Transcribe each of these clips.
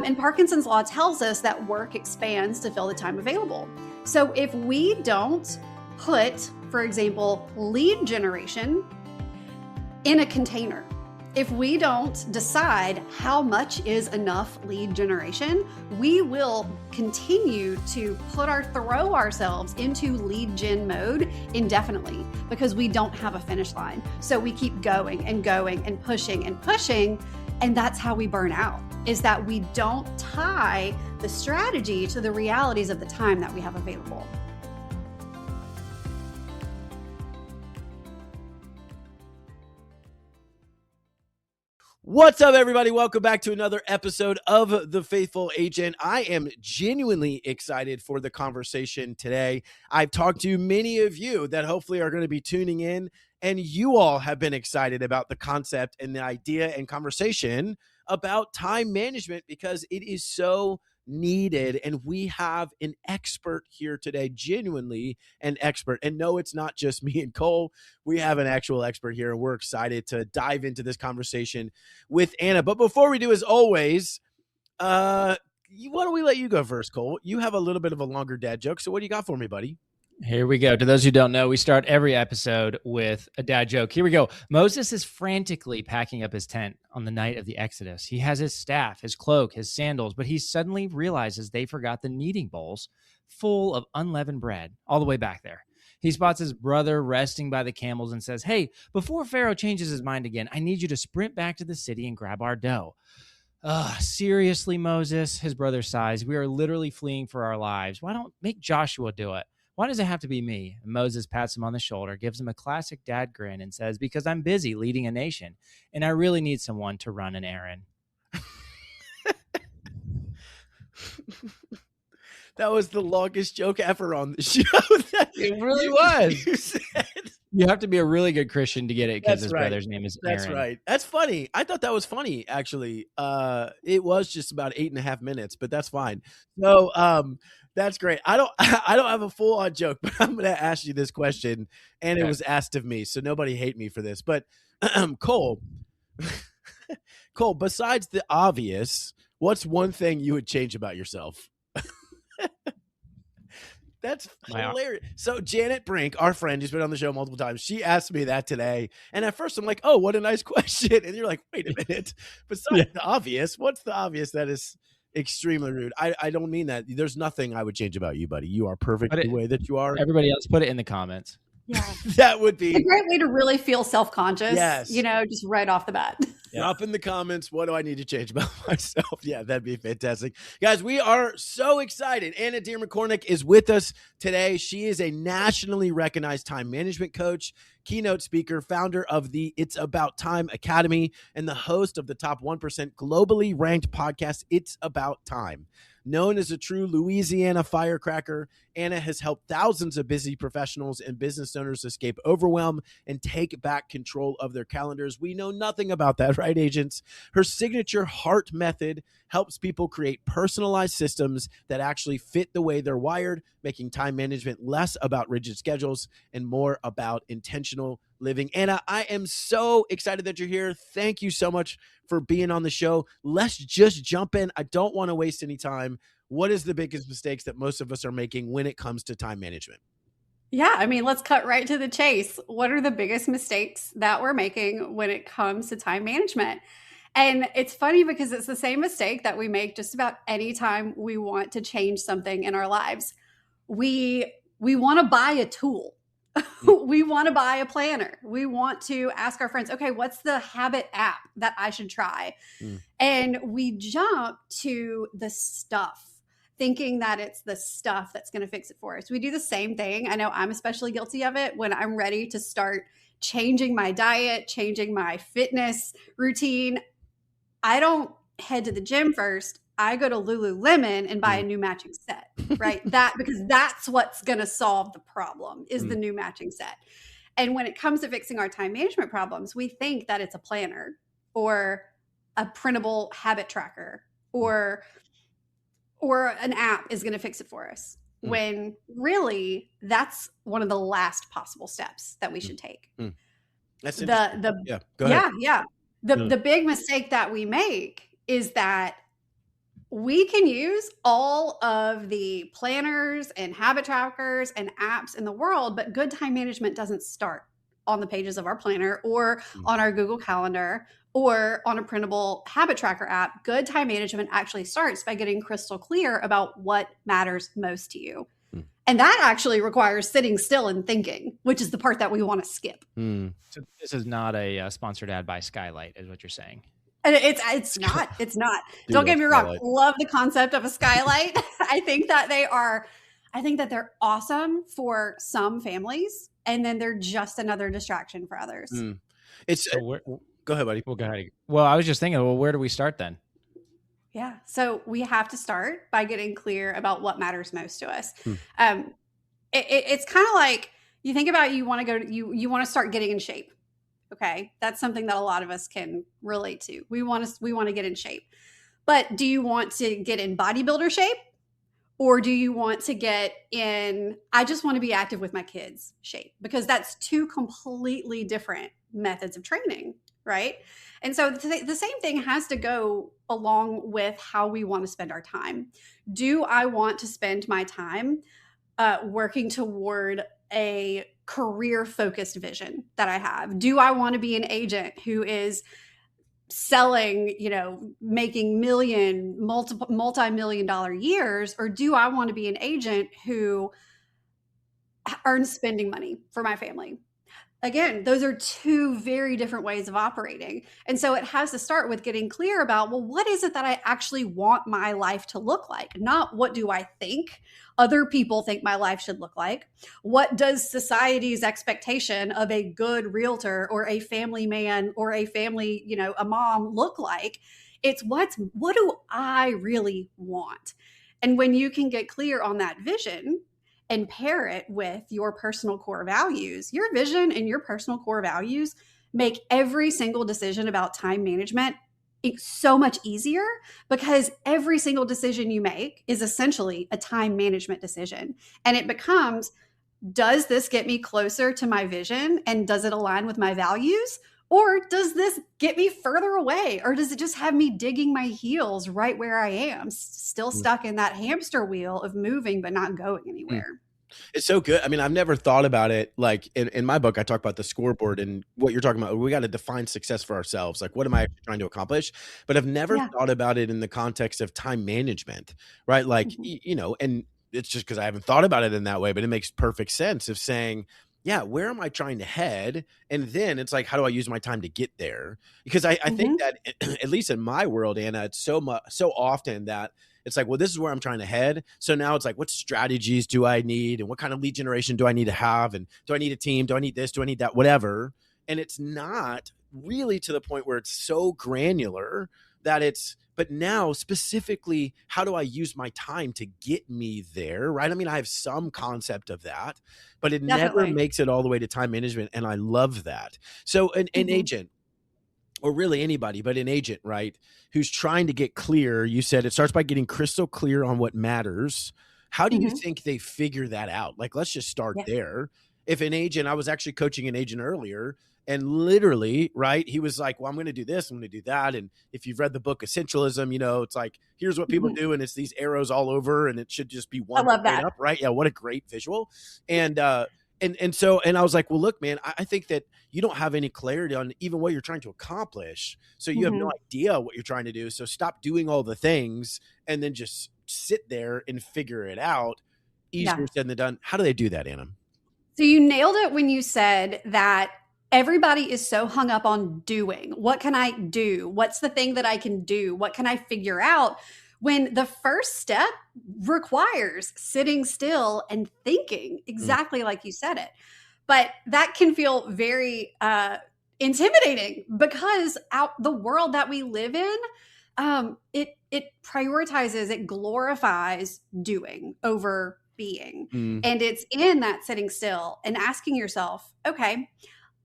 And Parkinson's law tells us that work expands to fill the time available. So if we don't put, for example, lead generation in a container, if we don't decide how much is enough lead generation, we will continue to throw ourselves into lead gen mode indefinitely because we don't have a finish line. So we keep going and going and pushing and pushing. And that's how we burn out, is that we don't tie the strategy to the realities of the time that we have available. What's up, everybody? Welcome back to another episode of The Faithful Agent. I am genuinely excited for the conversation today. I've talked to many of you that hopefully are going to be tuning in, and you all have been excited about the concept and the idea and conversation about time management because it is so needed. And we have an expert here today, genuinely an expert. And no, it's not just me and Cole. We have an actual expert here, and we're excited to dive into this conversation with Anna. But before we do, as always, why don't we let you go first, Cole? You have a little bit of a longer dad joke. So what do you got for me, buddy? Here we go. To those who don't know, we start every episode with a dad joke. Here we go. Moses is frantically packing up his tent on the night of the Exodus. He has his staff, his cloak, his sandals, but he suddenly realizes they forgot the kneading bowls full of unleavened bread all the way back there. He spots his brother resting by the camels and says, "Hey, before Pharaoh changes his mind again, I need you to sprint back to the city and grab our dough." Seriously, Moses, his brother sighs. We are literally fleeing for our lives. Why don't make Joshua do it? Why does it have to be me? And Moses pats him on the shoulder, gives him a classic dad grin, and says, "Because I'm busy leading a nation, and I really need someone to run an errand." That was the longest joke ever on the show. It really was. You have to be a really good Christian to get it because his brother's name is Aaron. That's right. That's funny. I thought that was funny, actually. It was just about 8.5 minutes, but that's fine. So that's great. I don't have a full-on joke, but I'm going to ask you this question, and It was asked of me, so nobody hate me for this. But Cole, besides the obvious, what's one thing you would change about yourself? That's hilarious. So Janet Brink, our friend who's been on the show multiple times, she asked me that today. And at first I'm like, oh, what a nice question. And you're like, wait a minute. Besides the obvious, what's the obvious that is extremely rude? I don't mean that. There's nothing I would change about you, buddy. You are perfect the way that you are. Everybody else, put it in the comments. Yeah. That would be a great way to really feel self-conscious. Yes. Just right off the bat. Drop in the comments, what do I need to change about myself? Yeah, that'd be fantastic. Guys, we are so excited. Anna Dearmon Kornick is with us today. She is a nationally recognized time management coach, keynote speaker, founder of the It's About Time Academy, and the host of the top 1% globally ranked podcast, It's About Time. Known as a true Louisiana firecracker, Anna has helped thousands of busy professionals and business owners escape overwhelm and take back control of their calendars. We know nothing about that, right, agents? Her signature HEART method helps people create personalized systems that actually fit the way they're wired, making time management less about rigid schedules and more about intentional living. Anna, I am so excited that you're here. Thank you so much for being on the show. Let's just jump in. I don't want to waste any time. What is the biggest mistakes that most of us are making when it comes to time management? Yeah, let's cut right to the chase. What are the biggest mistakes that we're making when it comes to time management? And it's funny because it's the same mistake that we make just about any time we want to change something in our lives. We want to buy a tool. We want to buy a planner. We want to ask our friends, okay, what's the habit app that I should try? And we jump to the stuff, thinking that it's the stuff that's going to fix it for us. We do the same thing. I know I'm especially guilty of it when I'm ready to start changing my diet, changing my fitness routine. I don't head to the gym first. I go to Lululemon and buy a new matching set, right? Because that's what's going to solve the problem is the new matching set. And when it comes to fixing our time management problems, we think that it's a planner or a printable habit tracker or an app is going to fix it for us. When really that's one of the last possible steps that we should take. That's go ahead. The big mistake that we make is that we can use all of the planners and habit trackers and apps in the world, but good time management doesn't start on the pages of our planner or on our Google Calendar or on a printable habit tracker app. Good time management actually starts by getting crystal clear about what matters most to you. And that actually requires sitting still and thinking, which is the part that we want to skip. So this is not a sponsored ad by Skylight, is what you're saying. And it's not. Don't get me wrong. Love the concept of a skylight. I think that they're awesome for some families, and then they're just another distraction for others. Go ahead, buddy. Well, go ahead. Well, I was just thinking, well, where do we start then? Yeah. So we have to start by getting clear about what matters most to us. It's kind of like you think about you want to start getting in shape. Okay. That's something that a lot of us can relate to. We want to get in shape. But do you want to get in bodybuilder shape? Or do you want to get in, I just want to be active with my kids shape? Because that's two completely different methods of training, right? And so the same thing has to go along with how we want to spend our time. Do I want to spend my time working toward a career-focused vision that I have? Do I want to be an agent who is selling, making multi-million dollar years? Or do I want to be an agent who earns spending money for my family? Again, those are two very different ways of operating. And so it has to start with getting clear about, well, what is it that I actually want my life to look like? Not what do I think other people think my life should look like? What does society's expectation of a good realtor or a family man or a family, a mom look like? It's what do I really want? And when you can get clear on that vision and pair it with your personal core values, your vision and your personal core values make every single decision about time management so much easier, because every single decision you make is essentially a time management decision. And it becomes, does this get me closer to my vision? And does it align with my values? Or does this get me further away? Or does it just have me digging my heels right where I am, still stuck in that hamster wheel of moving but not going anywhere? It's so good. I mean, I've never thought about it. Like in my book, I talk about the scoreboard and what you're talking about. We got to define success for ourselves. Like, what am I trying to accomplish? But I've never thought about it in the context of time management, right? Like, and it's just because I haven't thought about it in that way, but it makes perfect sense of saying, yeah, where am I trying to head? And then it's like, how do I use my time to get there? Because I think that at least in my world, Anna, it's so often that it's like, well, this is where I'm trying to head. So now it's like, what strategies do I need? And what kind of lead generation do I need to have? And do I need a team? Do I need this? Do I need that? Whatever. And it's not really to the point where it's so granular that but now specifically, how do I use my time to get me there? Right. I mean, I have some concept of that, but it never makes it all the way to time management. And I love that. So an agent, or really anybody, but an agent, right, who's trying to get clear, you said it starts by getting crystal clear on what matters. How do you think they figure that out? Like, let's just start there. If an agent, I was actually coaching an agent earlier, and literally, right, he was like, well, I'm going to do this, I'm going to do that. And if you've read the book Essentialism, it's like, here's what people do, and it's these arrows all over, and it should just be one straight up, right? Yeah, what a great visual. And I was like, well, look, man, I think that you don't have any clarity on even what you're trying to accomplish. So you have no idea what you're trying to do. So stop doing all the things and then just sit there and figure it out. Easier said than done. How do they do that, Anna? So you nailed it when you said that everybody is so hung up on doing. What can I do? What's the thing that I can do? What can I figure out? When the first step requires sitting still and thinking exactly like you said it. But that can feel very intimidating, because the world that we live in, it prioritizes, it glorifies doing over being. And it's in that sitting still and asking yourself, okay,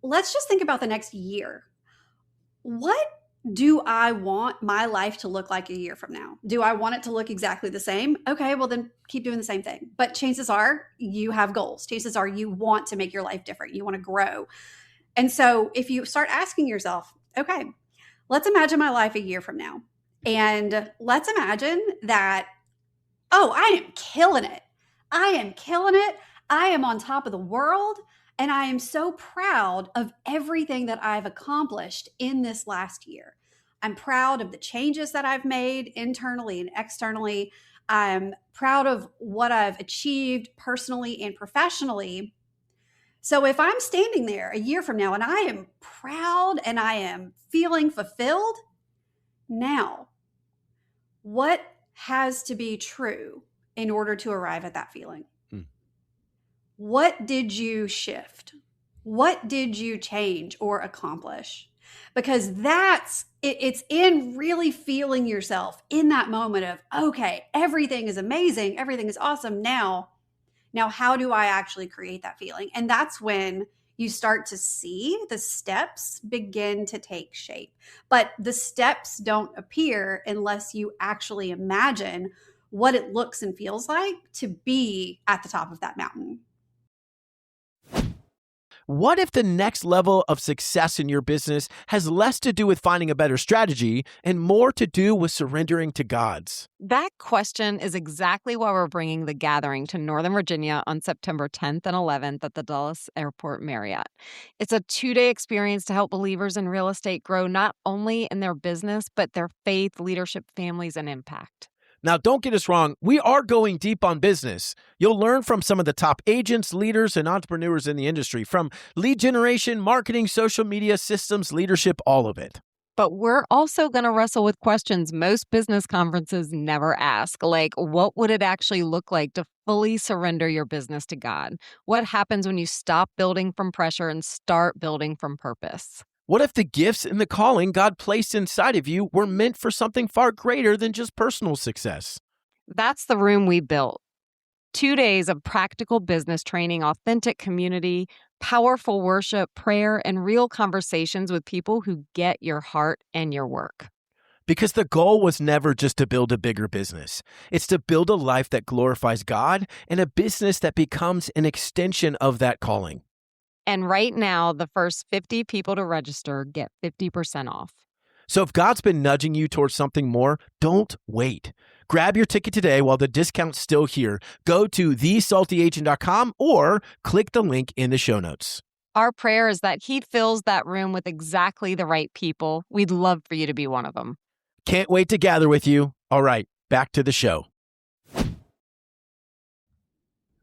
let's just think about the next year. What do I want my life to look like a year from now? Do I want it to look exactly the same? Okay, well then keep doing the same thing. But chances are you have goals. Chances are you want to make your life different. You want to grow. And so if you start asking yourself, okay, let's imagine my life a year from now. And let's imagine that, oh, I am killing it. I am killing it. I am on top of the world. And I am so proud of everything that I've accomplished in this last year. I'm proud of the changes that I've made internally and externally. I'm proud of what I've achieved personally and professionally. So if I'm standing there a year from now and I am proud and I am feeling fulfilled, now, what has to be true in order to arrive at that feeling? What did you shift? What did you change or accomplish? Because it's in really feeling yourself in that moment of, okay, everything is amazing. Everything is awesome. Now, how do I actually create that feeling? And that's when you start to see the steps begin to take shape. But the steps don't appear unless you actually imagine what it looks and feels like to be at the top of that mountain. What if the next level of success in your business has less to do with finding a better strategy and more to do with surrendering to God's? That question is exactly why we're bringing The Gathering to Northern Virginia on September 10th and 11th at the Dulles Airport Marriott. It's a 2-day experience to help believers in real estate grow not only in their business, but their faith, leadership, families, and impact. Now, don't get us wrong. We are going deep on business. You'll learn from some of the top agents, leaders, and entrepreneurs in the industry, from lead generation, marketing, social media, systems, leadership, all of it. But we're also going to wrestle with questions most business conferences never ask, like what would it actually look like to fully surrender your business to God? What happens when you stop building from pressure and start building from purpose? What if the gifts and the calling God placed inside of you were meant for something far greater than just personal success? That's the room we built. 2 days of practical business training, authentic community, powerful worship, prayer, and real conversations with people who get your heart and your work. Because the goal was never just to build a bigger business. It's to build a life that glorifies God and a business that becomes an extension of that calling. And right now, the first 50 people to register get 50% off. So if God's been nudging you towards something more, don't wait. Grab your ticket today while the discount's still here. Go to thesaltyagent.com or click the link in the show notes. Our prayer is that He fills that room with exactly the right people. We'd love for you to be one of them. Can't wait to gather with you. All right, back to the show.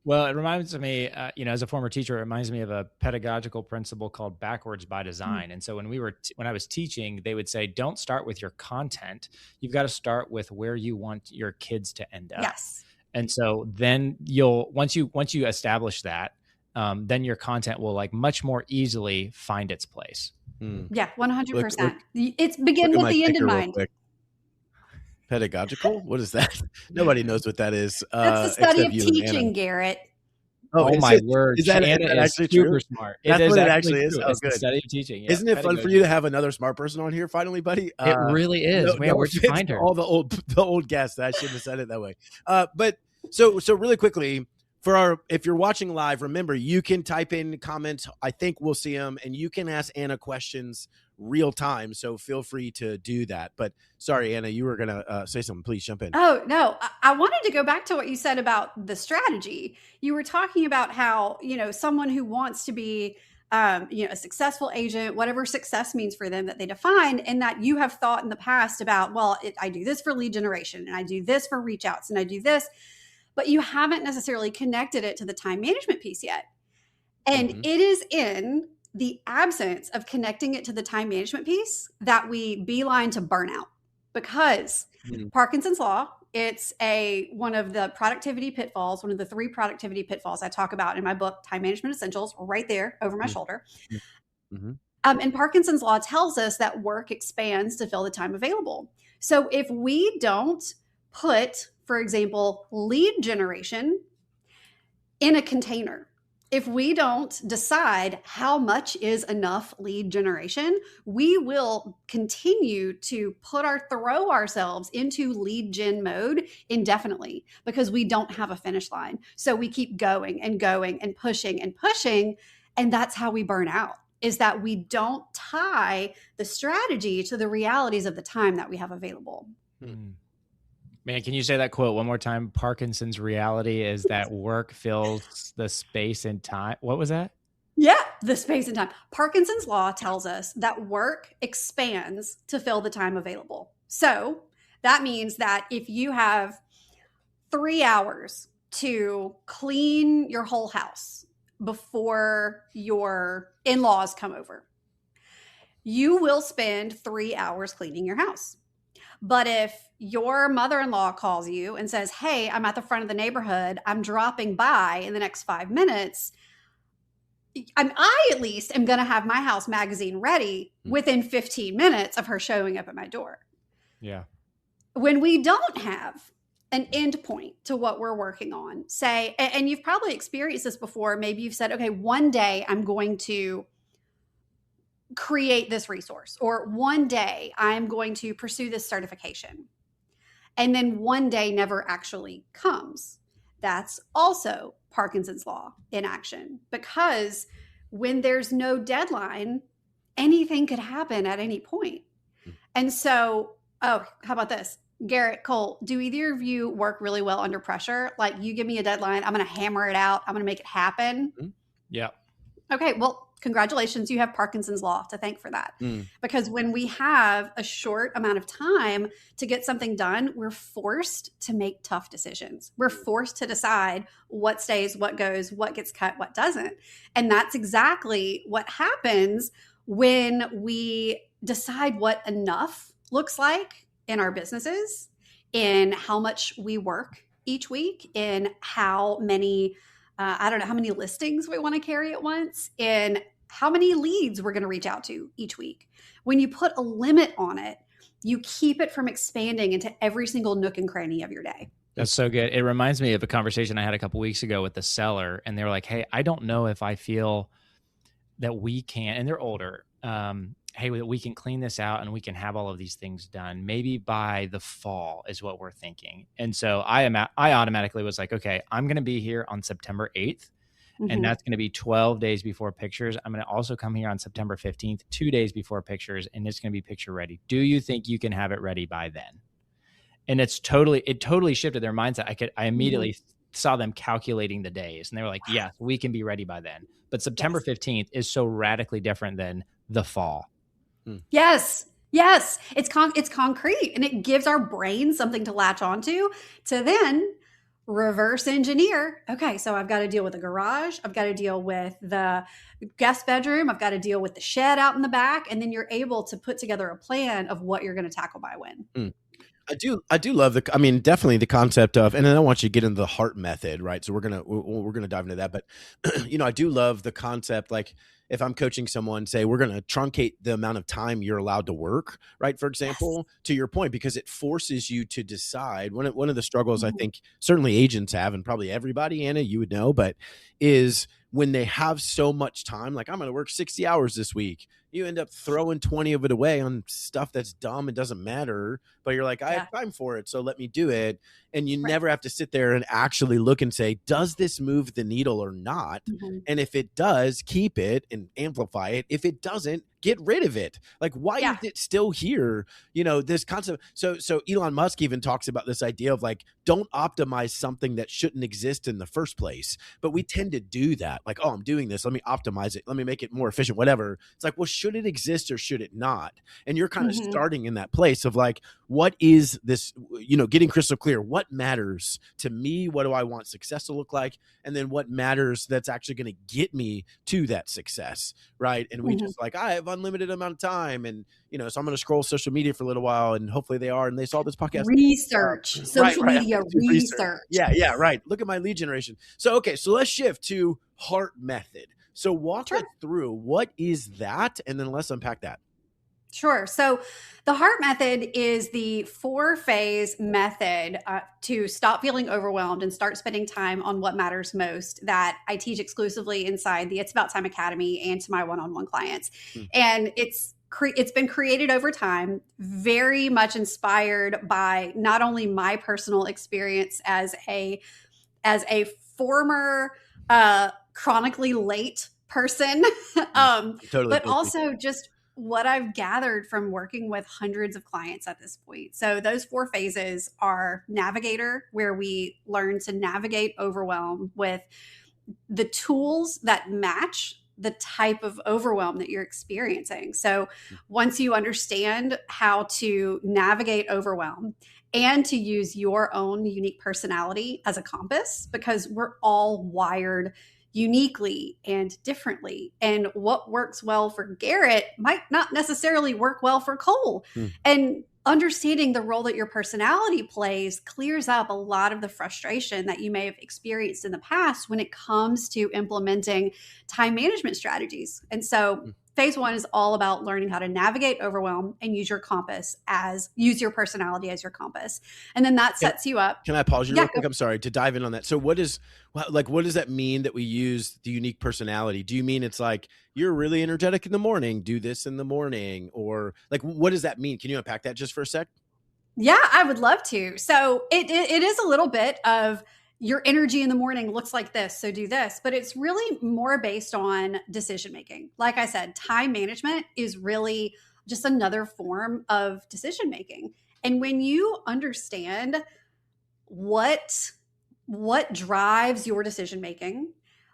Well, it reminds me, as a former teacher, it reminds me of a pedagogical principle called backwards by design. And so when I was teaching, they would say, don't start with your content. You've got to start with where you want your kids to end up. Yes. And so then once you establish that, then your content will much more easily find its place. Yeah, 100%. It's begin with the end in mind. Pedagogical? What is that? Nobody knows what that is. That's the study of teaching, Garrett. Oh my word. Is that Anna actually super true? smart. That's what it actually is. True. Oh, it's good. The study of teaching. Yeah, Isn't it fun for you to have another smart person on here finally, buddy? It really is. Where'd you find her? All the old guests. I shouldn't have said it that way. But so really quickly, if you're watching live, remember you can type in comments. I think we'll see them, and you can ask Anna questions real time. So feel free to do that. But sorry, Anna, you were gonna say something. Please jump in. Oh no, I wanted to go back to what you said about the strategy. You were talking about how someone who wants to be a successful agent, whatever success means for them that they define, and that you have thought in the past about, I do this for lead generation, and I do this for reach outs, and I do this. But you haven't necessarily connected it to the time management piece yet. And it is in the absence of connecting it to the time management piece that we beeline to burnout. Because Parkinson's law, it's one of the productivity pitfalls, one of the 3 productivity pitfalls I talk about in my book, Time Management Essentials, right there over my shoulder. And Parkinson's law tells us that work expands to fill the time available. So if we don't put, for example, lead generation in a container, if we don't decide how much is enough lead generation, we will continue to throw ourselves into lead gen mode indefinitely because we don't have a finish line. So we keep going and going and pushing. And that's how we burn out, is that we don't tie the strategy to the realities of the time that we have available. Man, can you say that quote one more time? Parkinson's reality is that work fills the space and time. What was that? Yeah, the space and time. Parkinson's law tells us that work expands to fill the time available. So that means that if you have 3 hours to clean your whole house before your in-laws come over, you will spend 3 hours cleaning your house. But if your mother-in-law calls you and says, hey, I'm at the front of the neighborhood, I'm dropping by in the next 5 minutes, I at least am going to have my house magazine ready within 15 minutes of her showing up at my door. Yeah. When we don't have an end point to what we're working on, say, and you've probably experienced this before, maybe you've said, okay, one day I'm going to create this resource, or one day I'm going to pursue this certification. And then one day never actually comes. That's also Parkinson's law in action, because when there's no deadline, anything could happen at any point. And so, how about this? Garrett, Cole, do either of you work really well under pressure? Like, you give me a deadline, I'm going to hammer it out, I'm going to make it happen. Yeah. Okay, well, congratulations, you have Parkinson's law to thank for that. Because when we have a short amount of time to get something done, we're forced to make tough decisions. We're forced to decide what stays, what goes, what gets cut, what doesn't. And that's exactly what happens when we decide what enough looks like in our businesses, in how much we work each week, in how many I don't know how many listings we want to carry at once, and how many leads we're going to reach out to each week. When you put a limit on it, you keep it from expanding into every single nook and cranny of your day. That's so good. It reminds me of a conversation I had a couple weeks ago with the seller, and they were like, hey, I don't know if I feel that we can, and they're older, hey, we can clean this out and we can have all of these things done. Maybe by the fall is what we're thinking. And so I automatically was like, okay, I'm going to be here on September 8th. And that's going to be 12 days before pictures. I'm going to also come here on September 15th, 2 days before pictures, and it's going to be picture ready. Do you think you can have it ready by then? And it totally shifted their mindset. I immediately saw them calculating the days, and they were like, yes, we can be ready by then. But September 15th is so radically different than the fall. Yes. It's concrete, and it gives our brain something to latch onto to then reverse engineer. Okay, so I've got to deal with the garage. I've got to deal with the guest bedroom. I've got to deal with the shed out in the back. And then you're able to put together a plan of what you're going to tackle by when. I do love definitely the concept of, and then I want you to get into the heart method, right? So we're going to dive into that. But, I do love the concept. Like, if I'm coaching someone, say, we're going to truncate the amount of time you're allowed to work, right? For example, to your point, because it forces you to decide. One of the struggles I think certainly agents have, and probably everybody, Anna, you would know, but is when they have so much time, like, I'm going to work 60 hours this week. You end up throwing 20 of it away on stuff that's dumb and doesn't matter, but you're like, I have time for it, so let me do it. And you never have to sit there and actually look and say, does this move the needle or not? And if it does, keep it and amplify it. If it doesn't, get rid of it. Like, why is it still here? This concept. So Elon Musk even talks about this idea of, like, don't optimize something that shouldn't exist in the first place. But we tend to do that. Like, oh, I'm doing this, let me optimize it, let me make it more efficient, whatever. It's like, well, should it exist or should it not? And you're kind of starting in that place of, like, what is this, getting crystal clear. What matters to me? What do I want success to look like? And then what matters that's actually going to get me to that success, right? And we just like, I have unlimited amount of time, and so I'm going to scroll social media for a little while, and hopefully they saw this podcast. Research, social media research. Yeah, right. Look at my lead generation. So let's shift to heart method. So walk us through, what is that, and then let's unpack that. Sure. So the heart method is the 4-phase method to stop feeling overwhelmed and start spending time on what matters most, that I teach exclusively inside the It's About Time Academy and to my one-on-one clients. And it's been created over time, very much inspired by not only my personal experience as a former chronically late person, but also just what I've gathered from working with hundreds of clients at this point. So those 4 phases are navigator, where we learn to navigate overwhelm with the tools that match the type of overwhelm that you're experiencing. So once you understand how to navigate overwhelm and to use your own unique personality as a compass, because we're all wired uniquely and differently. And what works well for Garrett might not necessarily work well for Cole. And understanding the role that your personality plays clears up a lot of the frustration that you may have experienced in the past when it comes to implementing time management strategies. And so phase 1 is all about learning how to navigate overwhelm and use your personality as your compass. And then that sets you up. Can I pause you real quick? I'm sorry to dive in on that. So what does that mean that we use the unique personality? Do you mean it's like, you're really energetic in the morning, do this in the morning? Or like, what does that mean? Can you unpack that just for a sec? Yeah, I would love to. So it is a little bit of your energy in the morning looks like this, so do this, but it's really more based on decision making. Like I said, time management is really just another form of decision making. And when you understand what drives your decision making,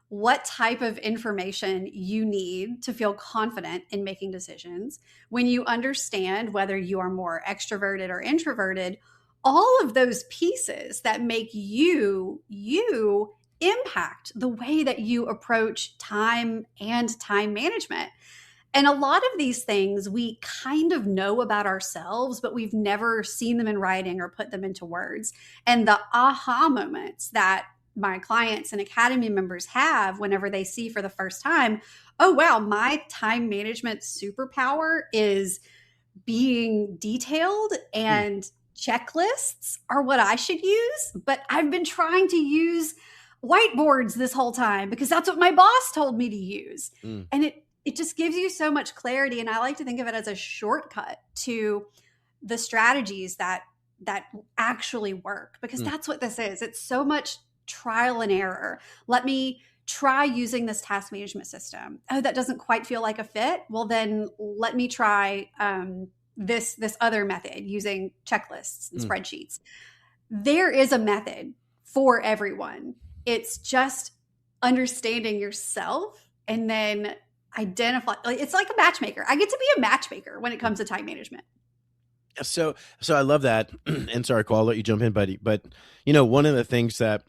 what type of information you need to feel confident in making decisions, when you understand whether you are more extroverted or introverted, all of those pieces that make you impact the way that you approach time and time management. And a lot of these things we kind of know about ourselves, but we've never seen them in writing or put them into words. And the aha moments that my clients and academy members have whenever they see for the first time, oh, wow, my time management superpower is being detailed, and checklists are what I should use. But I've been trying to use whiteboards this whole time because that's what my boss told me to use. And it just gives you so much clarity. And I like to think of it as a shortcut to the strategies that actually work, because that's what this is. It's so much trial and error. Let me try using this task management system. Oh, that doesn't quite feel like a fit. Well, then let me try this other method using checklists and spreadsheets. There is a method for everyone. It's just understanding yourself and then identify. It's like a matchmaker. I get to be a matchmaker when it comes to time management. So I love that. And sorry, Cole, I'll let you jump in, buddy. But one of the things that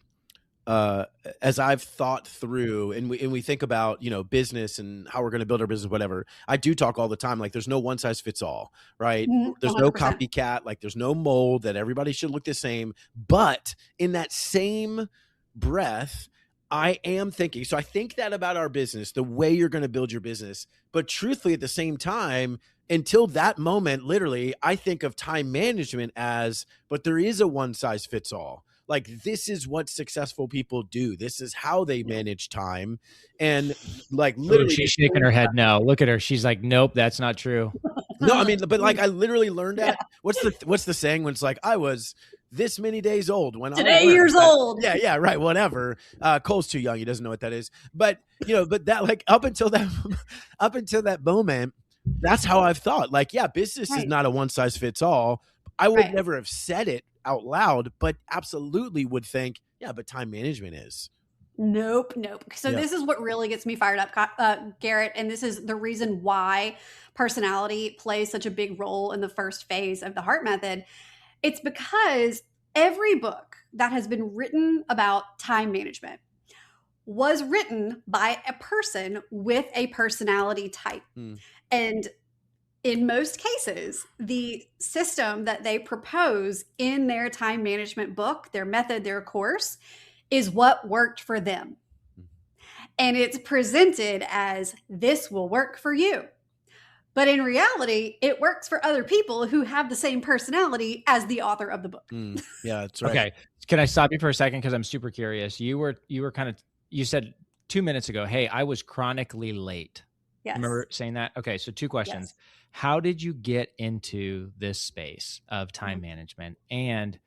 as I've thought through and we think about, business and how we're going to build our business, whatever, I do talk all the time. Like there's no one size fits all, right? There's 100%. No copycat, like there's no mold that everybody should look the same. But in that same breath, I am thinking, so I think that about our business, the way you're going to build your business, but truthfully at the same time, until that moment, literally, I think of time management as, but there is a one size fits all. Like this is what successful people do. This is how they manage time. And like literally she's shaking her head. No, look at her. She's like, nope, that's not true. No, I mean, but like I literally learned that. What's the saying when it's like, I was this many days old when today years old. Yeah, right. Whatever. Cole's too young. He doesn't know what that is. But but that like up until that moment, that's how I've thought. Like, yeah, business is not a one size fits all. I would never have said it out loud, but absolutely would think, yeah, but time management is. Nope. So this is what really gets me fired up, Garrett. And this is the reason why personality plays such a big role in the first phase of the HEART method. It's because every book that has been written about time management was written by a person with a personality type. And in most cases, the system that they propose in their time management book, their method, their course, is what worked for them. And it's presented as this will work for you. But in reality, it works for other people who have the same personality as the author of the book. Yeah, that's right. Okay. Can I stop you for a second? Because I'm super curious. You said 2 minutes ago, hey, I was chronically late. Yes. Remember saying that? Okay. So 2 questions. Yes. How did you get into this space of time management? And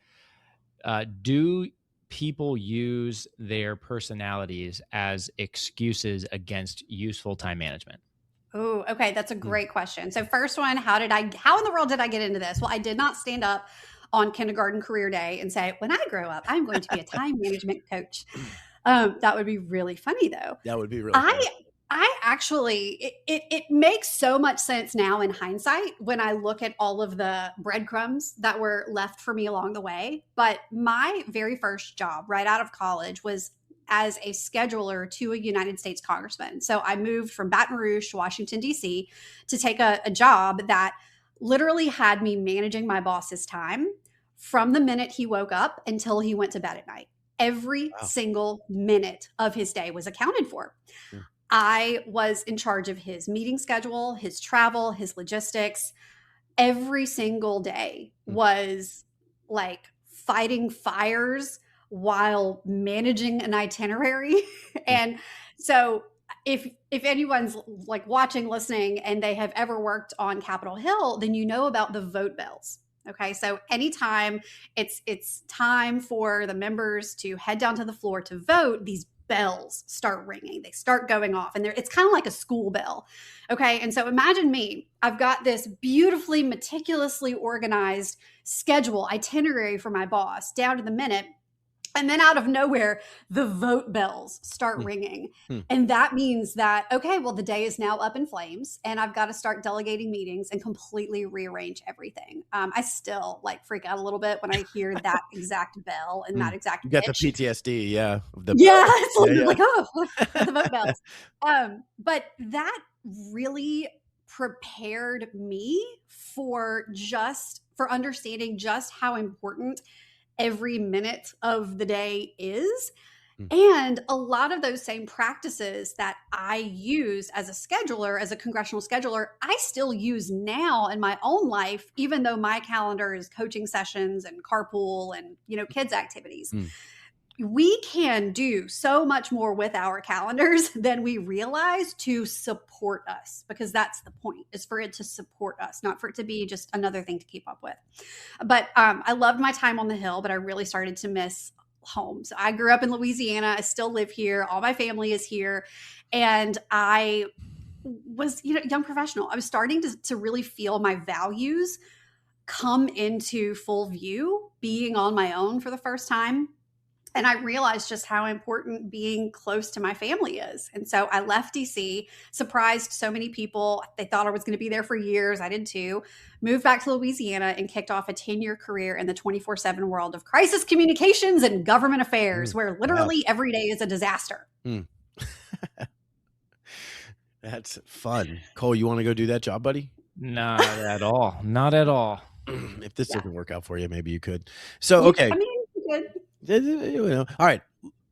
do people use their personalities as excuses against useful time management? Oh, okay. That's a great question. So first one, how in the world did I get into this? Well, I did not stand up on kindergarten career day and say, when I grow up, I'm going to be a time management coach. That would be really funny though. That would be really funny. I actually, it makes so much sense now in hindsight when I look at all of the breadcrumbs that were left for me along the way. But my very first job right out of college was as a scheduler to a United States congressman. So I moved from Baton Rouge to Washington, D.C. to take a job that literally had me managing my boss's time from the minute he woke up until he went to bed at night. Every single minute of his day was accounted for. Yeah. I was in charge of his meeting schedule, his travel, his logistics. Every single day was like fighting fires while managing an itinerary. And so if anyone's like watching, listening, and they have ever worked on Capitol Hill, then you know about the vote bells. Okay. So anytime it's time for the members to head down to the floor to vote, these bells start ringing. They start going off, and it's kind of like a school bell. Okay. And so imagine me, I've got this beautifully, meticulously organized schedule itinerary for my boss down to the minute. And then out of nowhere, the vote bells start ringing. And that means that, okay, well, the day is now up in flames and I've got to start delegating meetings and completely rearrange everything. I still like freak out a little bit when I hear that exact bell and that exact You got pitch. the PTSD, yeah. It's like, oh, the vote bells. But that really prepared me for understanding just how important every minute of the day is. And a lot of those same practices that I used as a scheduler, as a congressional scheduler, I still use now in my own life, even though my calendar is coaching sessions and carpool and, kids activities. We can do so much more with our calendars than we realize to support us, because that's the point, is for it to support us, not for it to be just another thing to keep up with. But I loved my time on the Hill, but I really started to miss home. So I grew up in Louisiana. I still live here. All my family is here. And I was, young professional. I was starting to really feel my values come into full view being on my own for the first time. And I realized just how important being close to my family is. And so I left DC, surprised so many people. They thought I was going to be there for years. I did too. Moved back to Louisiana and kicked off a 10-year career in the 24/7 world of crisis communications and government affairs, where literally every day is a disaster. That's fun. Cole, you want to go do that job, buddy? Not at all. Not at all. If this doesn't work out for you, maybe you could. So, okay. I mean, you could. All right.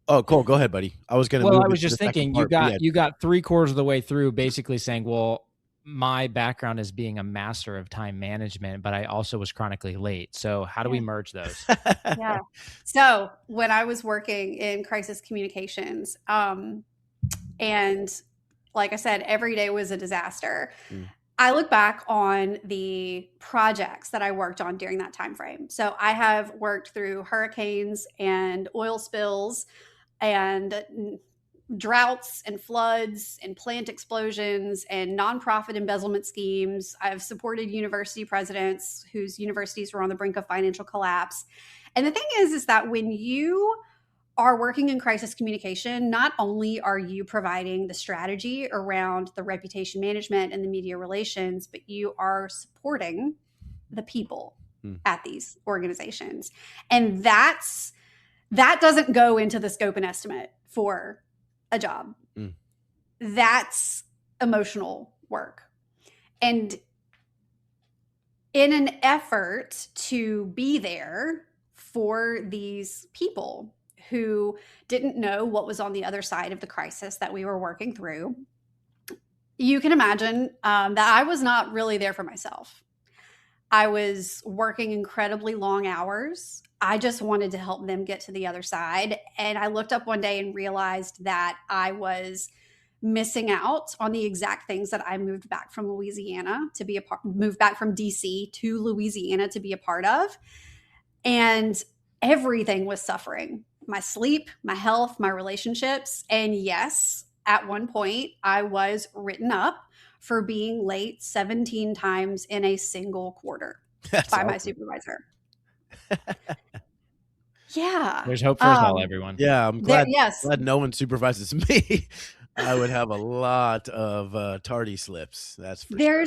Oh, Cole, go ahead, buddy. I was going to. Well, I was just thinking you got 3/4 of the way through, basically saying, "Well, my background is being a master of time management, but I also was chronically late. So how do we merge those?" Yeah. So when I was working in crisis communications, and like I said, every day was a disaster. I look back on the projects that I worked on during that time frame. So I have worked through hurricanes and oil spills and droughts and floods and plant explosions and nonprofit embezzlement schemes. I've supported university presidents whose universities were on the brink of financial collapse. And the thing is that when you are working in crisis communication, not only are you providing the strategy around the reputation management and the media relations, but you are supporting the people at these organizations. And that doesn't go into the scope and estimate for a job. That's emotional work. And in an effort to be there for these people who didn't know what was on the other side of the crisis that we were working through, you can imagine that I was not really there for myself. I was working incredibly long hours. I just wanted to help them get to the other side. And I looked up one day and realized that I was missing out on the exact things that I moved back from Louisiana to be moved back from DC to Louisiana to be a part of. And everything was suffering. My sleep, my health, my relationships. And yes, at one point I was written up for being late 17 times in a single quarter That's by my awesome. supervisor. Yeah. There's hope for us all, everyone. Yeah, I'm glad Yes. no one supervises me. I would have a lot of tardy slips. That's for sure.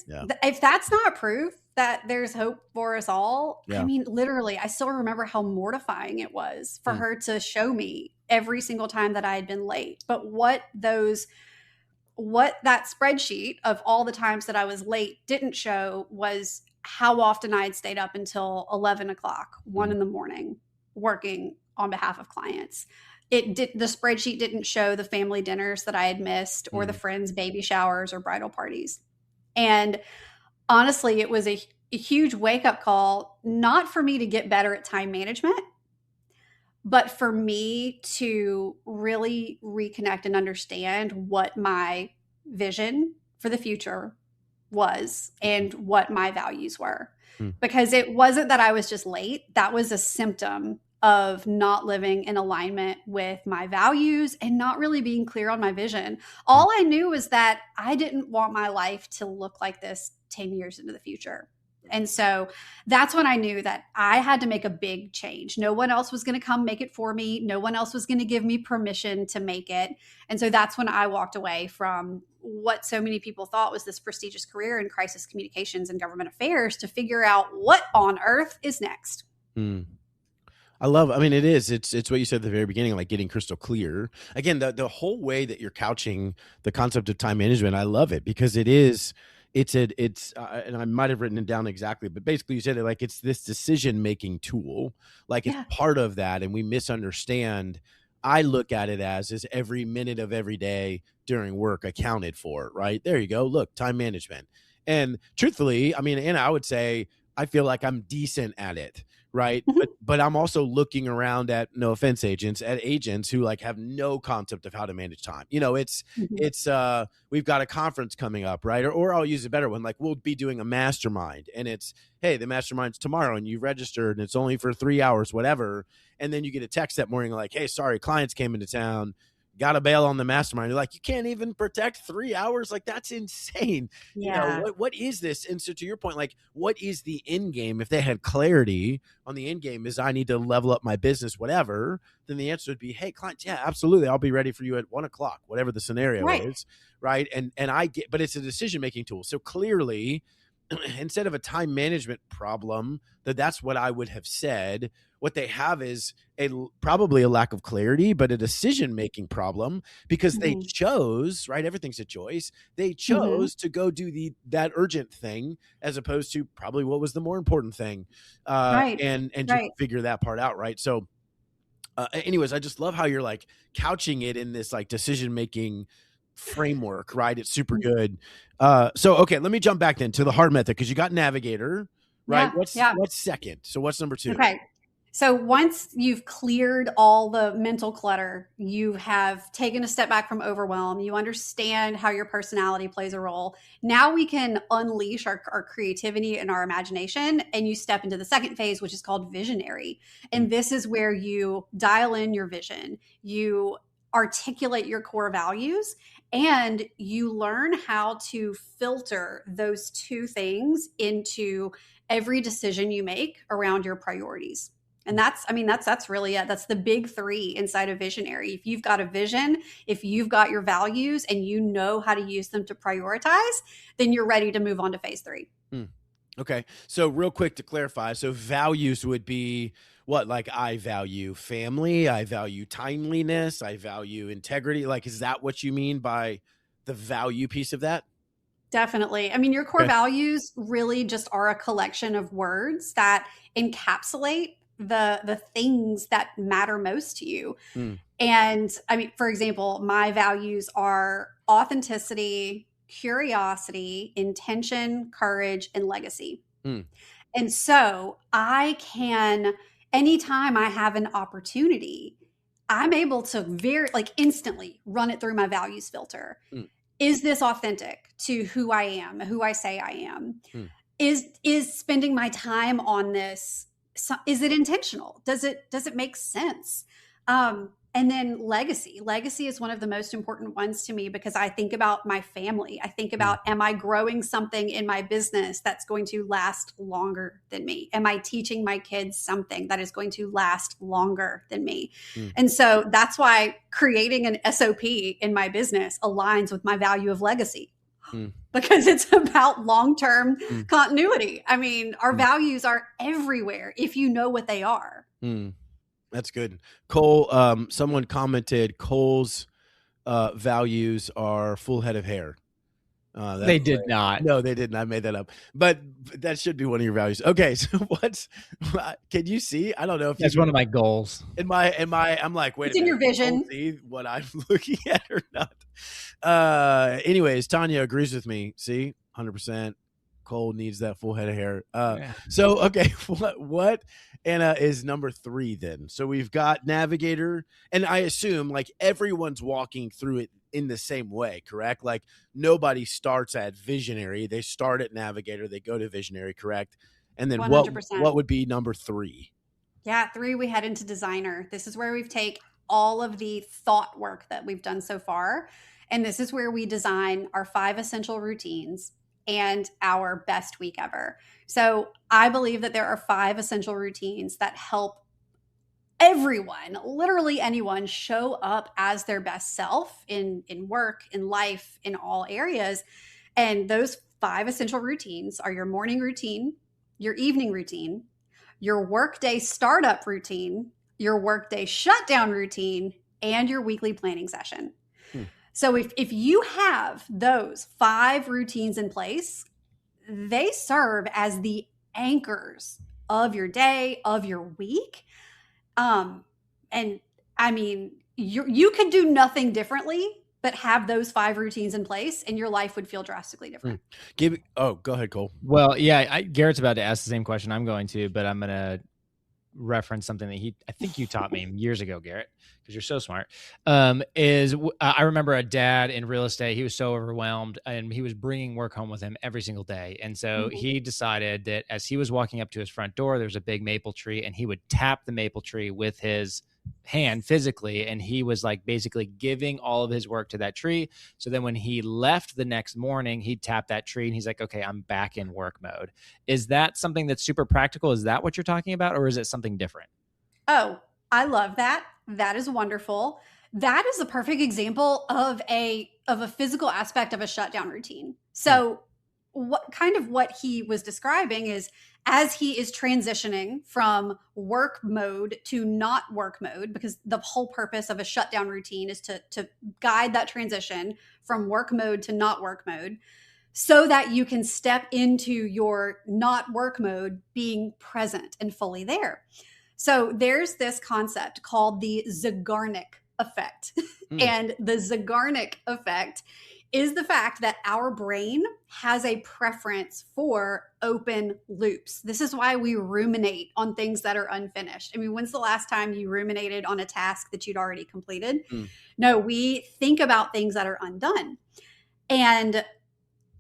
Yeah. If that's not proof that there's hope for us all, Yeah. I mean, literally, I still remember how mortifying it was for her to show me every single time that I had been late. But what that spreadsheet of all the times that I was late didn't show was how often I had stayed up until 11 o'clock, 1 in the morning, working on behalf of clients. The spreadsheet didn't show the family dinners that I had missed or the friends' baby showers or bridal parties. And honestly, it was a huge wake-up call, not for me to get better at time management, but for me to really reconnect and understand what my vision for the future was and what my values were. Because it wasn't that I was just late. That was a symptom of not living in alignment with my values and not really being clear on my vision. All I knew was that I didn't want my life to look like this 10 years into the future. And so that's when I knew that I had to make a big change. No one else was going to come make it for me. No one else was going to give me permission to make it. And so that's when I walked away from what so many people thought was this prestigious career in crisis communications and government affairs to figure out what on earth is next. I mean, it's what you said at the very beginning, like getting crystal clear. Again, the whole way that you're couching the concept of time management, I love it because and I might have written it down exactly, but basically you said it like it's this decision-making tool, like it's part of that. And we misunderstand. I look at it as every minute of every day during work accounted for, right? There you go. Look, time management. And truthfully, I mean, Anna, I would say, I feel like I'm decent at it. Right. But I'm also looking around at, no offense, agents who like have no concept of how to manage time. You know, it's we've got a conference coming up, right? Or I'll use a better one. Like we'll be doing a mastermind and it's, hey, the mastermind's tomorrow and you registered and it's only for 3 hours, whatever. And then you get a text that morning like, hey, sorry, clients came into town. Got to bail on the mastermind. You're like, you can't even protect 3 hours. Like, that's insane. Yeah. You know, what is this? And so to your point, like, what is the end game? If they had clarity on the end game is I need to level up my business, whatever, then the answer would be, hey, clients, yeah, absolutely. I'll be ready for you at 1 o'clock, whatever the scenario is. Right. And but it's a decision-making tool. So clearly, instead of a time management problem, that's what I would have said. What they have is probably a lack of clarity, but a decision-making problem because they chose, right? Everything's a choice. They chose to go do that urgent thing as opposed to probably what was the more important thing, and just figure that part out, right? So, anyways, I just love how you're like couching it in this like decision-making framework, right? It's super good. So, okay, let me jump back then to the hard method because you got navigator, right? What's second? So what's number 2? Okay. So once you've cleared all the mental clutter, you have taken a step back from overwhelm, you understand how your personality plays a role. Now we can unleash our creativity and our imagination, and you step into the second phase, which is called visionary. And this is where you dial in your vision, you articulate your core values, and you learn how to filter those two things into every decision you make around your priorities. And that's really it. That's the big 3 inside of visionary. If you've got a vision, if you've got your values and you know how to use them to prioritize, then you're ready to move on to phase 3. Okay. So real quick to clarify. So values would be what? Like I value family. I value timeliness. I value integrity. Like, is that what you mean by the value piece of that? Definitely. I mean, your core values really just are a collection of words that encapsulate the things that matter most to you. And I mean, for example, my values are authenticity, curiosity, intention, courage, and legacy. And so I can, anytime I have an opportunity, I'm able to instantly run it through my values filter. Is this authentic to who I am, who I say I am? Is spending my time on this, is it intentional? Does it make sense? And then legacy. Legacy is one of the most important ones to me because I think about my family. I think about, am I growing something in my business that's going to last longer than me? Am I teaching my kids something that is going to last longer than me? And so that's why creating an SOP in my business aligns with my value of legacy. Because it's about long-term continuity. I mean, our values are everywhere if you know what they are. That's good. Cole, someone commented Cole's values are full head of hair. They did not. No, they didn't. I made that up. But that should be one of your values. Okay, so can you see? I don't know if that's one of my goals. I'm like, wait it's a minute. In your vision. See what I'm looking at or not. Anyways, Tanya agrees with me. See, 100%. Cole needs that full head of hair. So, okay, what Anna is number 3 then? So we've got navigator, and I assume like everyone's walking through it in the same way, correct? Like nobody starts at visionary. They start at navigator, they go to visionary, correct? And then 100%. what would be number 3? Yeah, 3, we head into designer. This is where we've taken all of the thought work that we've done so far. And this is where we design our 5 essential routines and our best week ever. So I believe that there are 5 essential routines that help everyone, literally anyone, show up as their best self in work, in life, in all areas. And those 5 essential routines are your morning routine, your evening routine, your workday startup routine, your workday shutdown routine, and your weekly planning session. So if you have those 5 routines in place, they serve as the anchors of your day, of your week. And I mean, you could do nothing differently, but have those 5 routines in place and your life would feel drastically different. Go ahead, Cole. Well, yeah, Garrett's about to ask the same question I'm going to, but I'm going to reference something that I think you taught me years ago, Garrett, because you're so smart. I remember a dad in real estate. He was so overwhelmed and he was bringing work home with him every single day. And so he decided that as he was walking up to his front door, there was a big maple tree and he would tap the maple tree with his hand physically. And he was like basically giving all of his work to that tree. So then when he left the next morning, he'd tap that tree and he's like, okay, I'm back in work mode. Is that something that's super practical? Is that what you're talking about? Or is it something different? Oh, I love that. That is wonderful. That is a perfect example of a physical aspect of a shutdown routine. So what he was describing is as he is transitioning from work mode to not work mode, because the whole purpose of a shutdown routine is to guide that transition from work mode to not work mode so that you can step into your not work mode being present and fully there. So there's this concept called the Zeigarnik effect. And the Zeigarnik effect is the fact that our brain has a preference for open loops. This is why we ruminate on things that are unfinished. I mean, when's the last time you ruminated on a task that you'd already completed? No, we think about things that are undone. And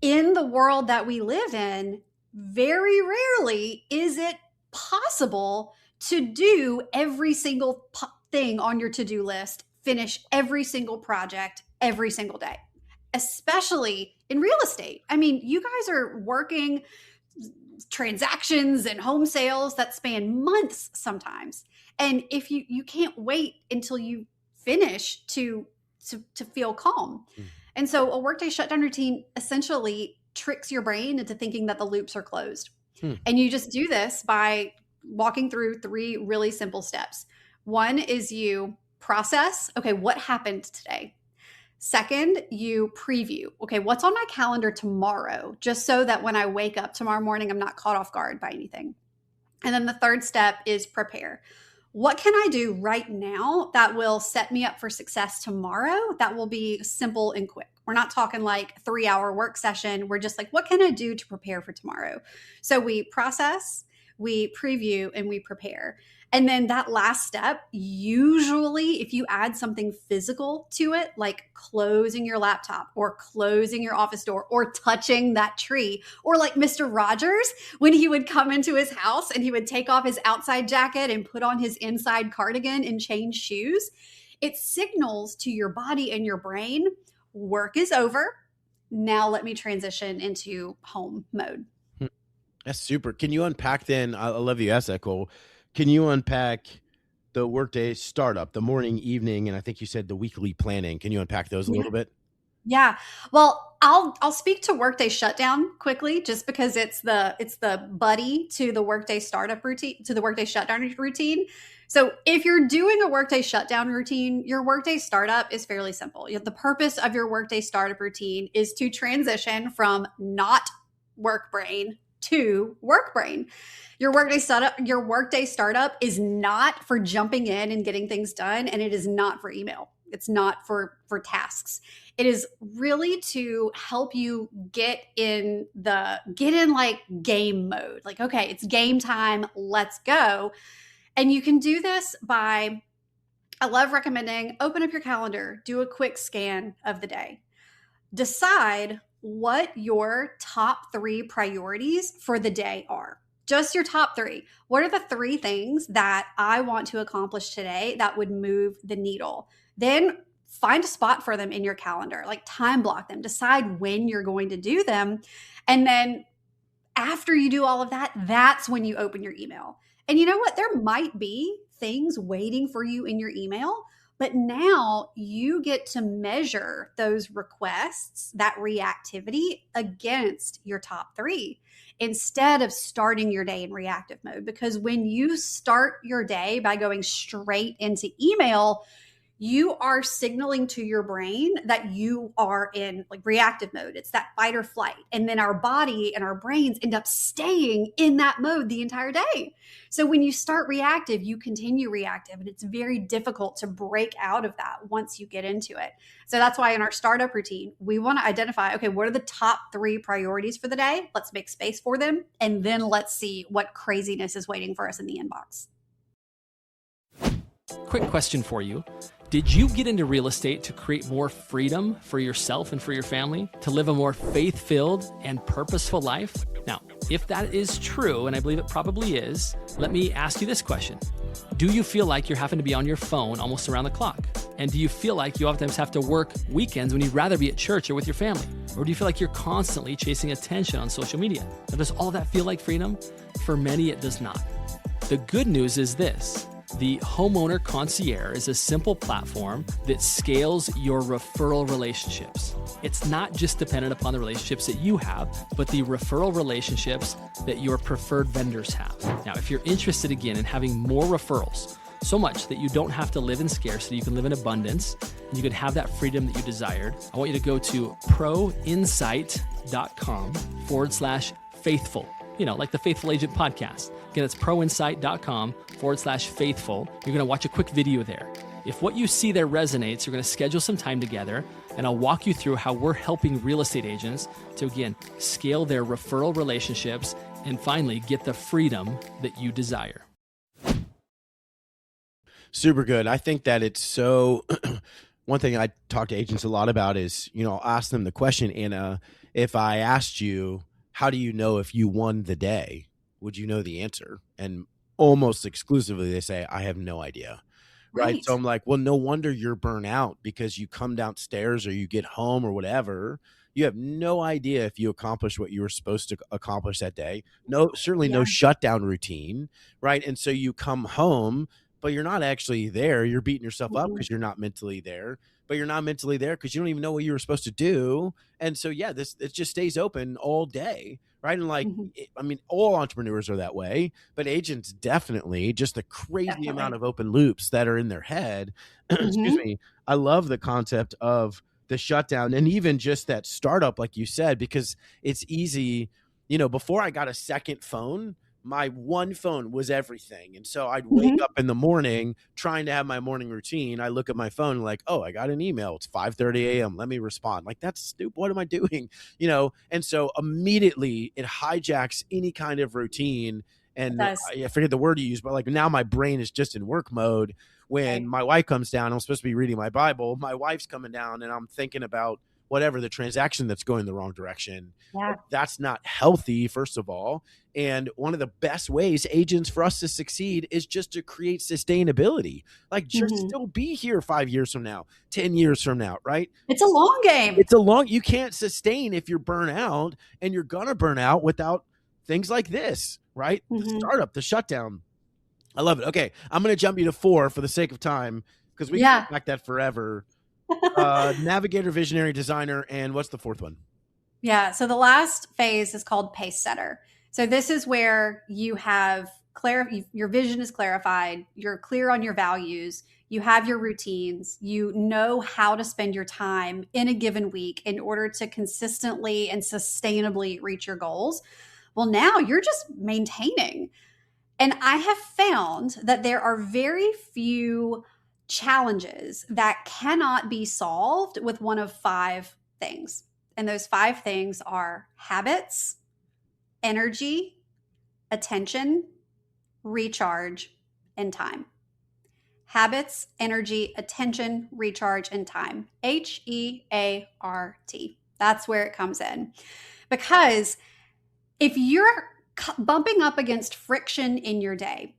in the world that we live in, very rarely is it possible to do every single thing on your to-do list, finish every single project every single day, especially in real estate. I mean, you guys are working transactions and home sales that span months sometimes. And if you can't wait until you finish to feel calm. And so a workday shutdown routine essentially tricks your brain into thinking that the loops are closed. And you just do this by walking through 3 really simple steps. 1 is you process, okay, what happened today? Second, you preview, okay, what's on my calendar tomorrow, just so that when I wake up tomorrow morning, I'm not caught off guard by anything. And then the third step is prepare. What can I do right now that will set me up for success tomorrow? That will be simple and quick. We're not talking like 3-hour work session. We're just like, what can I do to prepare for tomorrow? So we process, we preview, and we prepare. And then that last step, usually if you add something physical to it, like closing your laptop or closing your office door or touching that tree, or like Mr. Rogers, when he would come into his house and he would take off his outside jacket and put on his inside cardigan and change shoes. it signals to your body and your brain, work is over. Now let me transition into home mode. That's super. Can you unpack then? I love you asked that, Cole. Can you unpack the workday startup, the morning, evening, and I think you said the weekly planning? Can you unpack those a little bit? Yeah. Well, I'll speak to workday shutdown quickly, just because it's the buddy to the workday startup routine, to the workday shutdown routine. So if you're doing a workday shutdown routine, your workday startup is fairly simple. The purpose of your workday startup routine is to transition from not work brain to work brain. Your workday startup is not for jumping in and getting things done, and it is not for email. It's not for tasks. It is really to help you get in like game mode. Like, okay, it's game time. Let's go. And you can do this by, I love recommending, open up your calendar, do a quick scan of the day. Decide what your top 3 priorities for the day are. Just your top 3. What are the 3 things that I want to accomplish today that would move the needle? Then find a spot for them in your calendar, like time block them, decide when you're going to do them. And then after you do all of that, that's when you open your email. And you know what? There might be things waiting for you in your email, but now you get to measure those requests, that reactivity, against your top 3 instead of starting your day in reactive mode. Because when you start your day by going straight into email, you are signaling to your brain that you are in like reactive mode. It's that fight or flight. And then our body and our brains end up staying in that mode the entire day. So when you start reactive, you continue reactive, and it's very difficult to break out of that once you get into it. So that's why in our startup routine, we want to identify, okay, what are the top 3 priorities for the day? Let's make space for them. And then let's see what craziness is waiting for us in the inbox. Quick question for you. Did you get into real estate to create more freedom for yourself and for your family, to live a more faith-filled and purposeful life? Now, if that is true, and I believe it probably is, let me ask you this question. Do you feel like you're having to be on your phone almost around the clock? And do you feel like you oftentimes have to work weekends when you'd rather be at church or with your family? Or do you feel like you're constantly chasing attention on social media? Now, does all that feel like freedom? For many, it does not. The good news is this. The Homeowner Concierge is a simple platform that scales your referral relationships. It's not just dependent upon the relationships that you have, but the referral relationships that your preferred vendors have. Now, if you're interested again in having more referrals, so much that you don't have to live in scarcity, you can live in abundance, and you can have that freedom that you desired, I want you to go to proinsight.com/faithful. You know, like the Faithful Agent podcast. Again, it's proinsight.com/faithful. You're going to watch a quick video there. If what you see there resonates, you're going to schedule some time together, and I'll walk you through how we're helping real estate agents to, again, scale their referral relationships and finally get the freedom that you desire. Super good. I think that it's so one thing I talk to agents a lot about is, I'll ask them the question, Anna, if I asked you, how do you know if you won the day? Would you know the answer? And almost exclusively they say, I have no idea. Right. So I'm like, well, no wonder you're burnt out, because you come downstairs or you get home or whatever. You have no idea if you accomplished what you were supposed to accomplish that day. Certainly no shutdown routine. Right. And so you come home, but you're not actually there. You're beating yourself up because you're not mentally there, but you're not mentally there because you don't even know what you were supposed to do. And so, it just stays open all day. Right. And all entrepreneurs are that way, but agents definitely, just the crazy amount of open loops that are in their head. Excuse me. I love the concept of the shutdown and even just that startup, like you said, because it's easy. Before I got a second phone, my one phone was everything. And so I'd wake up in the morning trying to have my morning routine. I look at my phone like, oh, I got an email. It's 5:30 a.m. Let me respond. Like, that's stupid. What am I doing? And so immediately it hijacks any kind of routine. And I forget the word you use, but like now my brain is just in work mode. When my wife comes down, I'm supposed to be reading my Bible. My wife's coming down and I'm thinking about whatever, the transaction that's going the wrong direction. Yeah. That's not healthy, first of all. And one of the best ways, agents, for us to succeed is just to create sustainability. Like, just still be here 5 years from now, 10 years from now, right? It's a long game. You can't sustain if you're burnt out, and you're going to burn out without things like this, right? The startup, the shutdown. I love it. Okay. I'm going to jump you to 4 for the sake of time, because we can back that forever. Navigator, visionary, designer. And what's the 4th one? Yeah. So the last phase is called pace setter. So this is where you have your vision is clarified. You're clear on your values. You have your routines. You know how to spend your time in a given week in order to consistently and sustainably reach your goals. Well, now you're just maintaining. And I have found that there are very few challenges that cannot be solved with one of 5 things. And those 5 things are habits, energy, attention, recharge, and time. Habits, energy, attention, recharge, and time. HEART. That's where it comes in. Because if you're bumping up against friction in your day,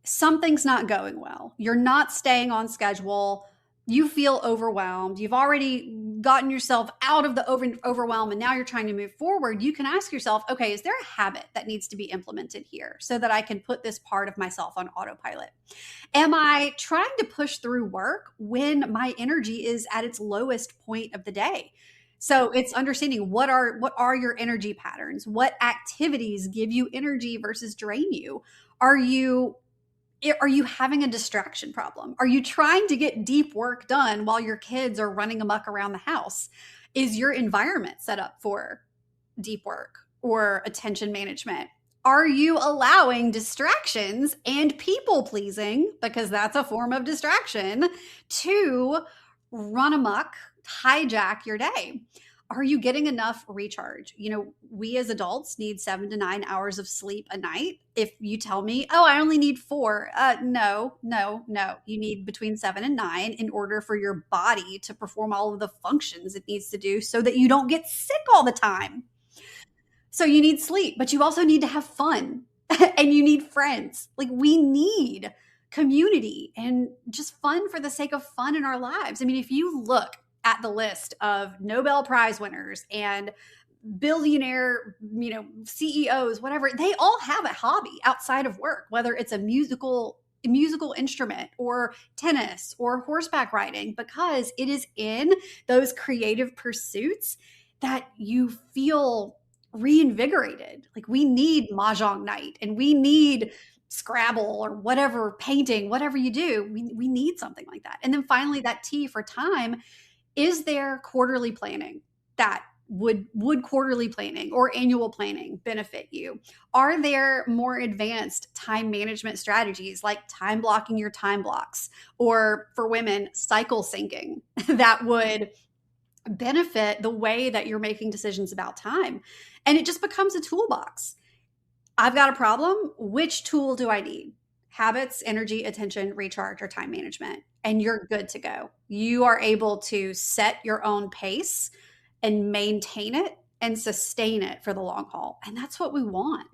something's not going well, you're not staying on schedule, you feel overwhelmed, you've already gotten yourself out of the overwhelm, and now you're trying to move forward, you can ask yourself, okay, is there a habit that needs to be implemented here so that I can put this part of myself on autopilot? Am I trying to push through work when my energy is at its lowest point of the day? So it's understanding what are your energy patterns? What activities give you energy versus drain you? Are you having a distraction problem? Are you trying to get deep work done while your kids are running amok around the house? Is your environment set up for deep work or attention management? Are you allowing distractions and people pleasing, because that's a form of distraction, to run amok, hijack your day? Are you getting enough recharge? You know, we as adults need 7 to 9 hours of sleep a night. If you tell me, oh, I only need 4, no. You need between 7 and 9 in order for your body to perform all of the functions it needs to do so that you don't get sick all the time. So you need sleep, but you also need to have fun and you need friends. Like, we need community and just fun for the sake of fun in our lives. I mean, if you look at the list of Nobel Prize winners and billionaire, CEOs, whatever, they all have a hobby outside of work, whether it's a musical instrument or tennis or horseback riding, because it is in those creative pursuits that you feel reinvigorated. Like, we need mahjong night and we need Scrabble or whatever, painting, whatever you do, we need something like that. And then finally, that T for time. Is there quarterly planning that would quarterly planning or annual planning benefit you? Are there more advanced time management strategies like time blocking your time blocks, or for women, cycle syncing, that would benefit the way that you're making decisions about time? And it just becomes a toolbox. I've got a problem. Which tool do I need? Habits, energy, attention, recharge, or time management. And you're good to go. You are able to set your own pace and maintain it and sustain it for the long haul. And that's what we want.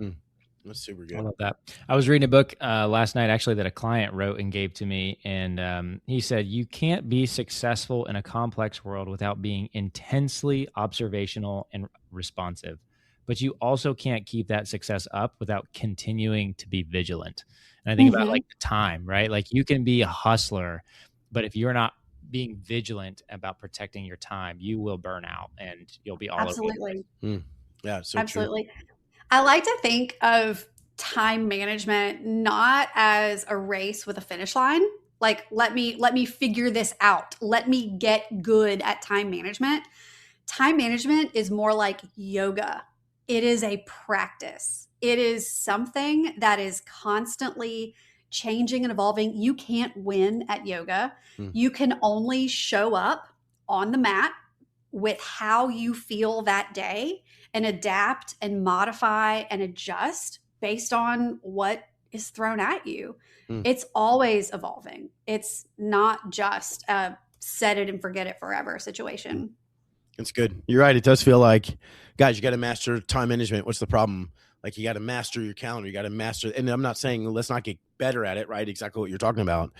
That's super good. I love that. I was reading a book last night, actually, that a client wrote and gave to me. And he said, you can't be successful in a complex world without being intensely observational and responsive. But you also can't keep that success up without continuing to be vigilant. And I think about like the time, right? Like, you can be a hustler, but if you're not being vigilant about protecting your time, you will burn out and you'll be all Absolutely. over. Yeah, so Absolutely. true. I like to think of time management not as a race with a finish line. Like, let me figure this out. Let me get good at time management. Time management is more like yoga. It is a practice. It is something that is constantly changing and evolving. You can't win at yoga. You can only show up on the mat with how you feel that day and adapt and modify and adjust based on what is thrown at you. It's always evolving. It's not just a set it and forget it forever situation. It's good. You're right. It does feel like, guys, you got to master time management. What's the problem? Like, you got to master your calendar. You got to master, and I'm not saying let's not get better at it, right? Exactly what you're talking about.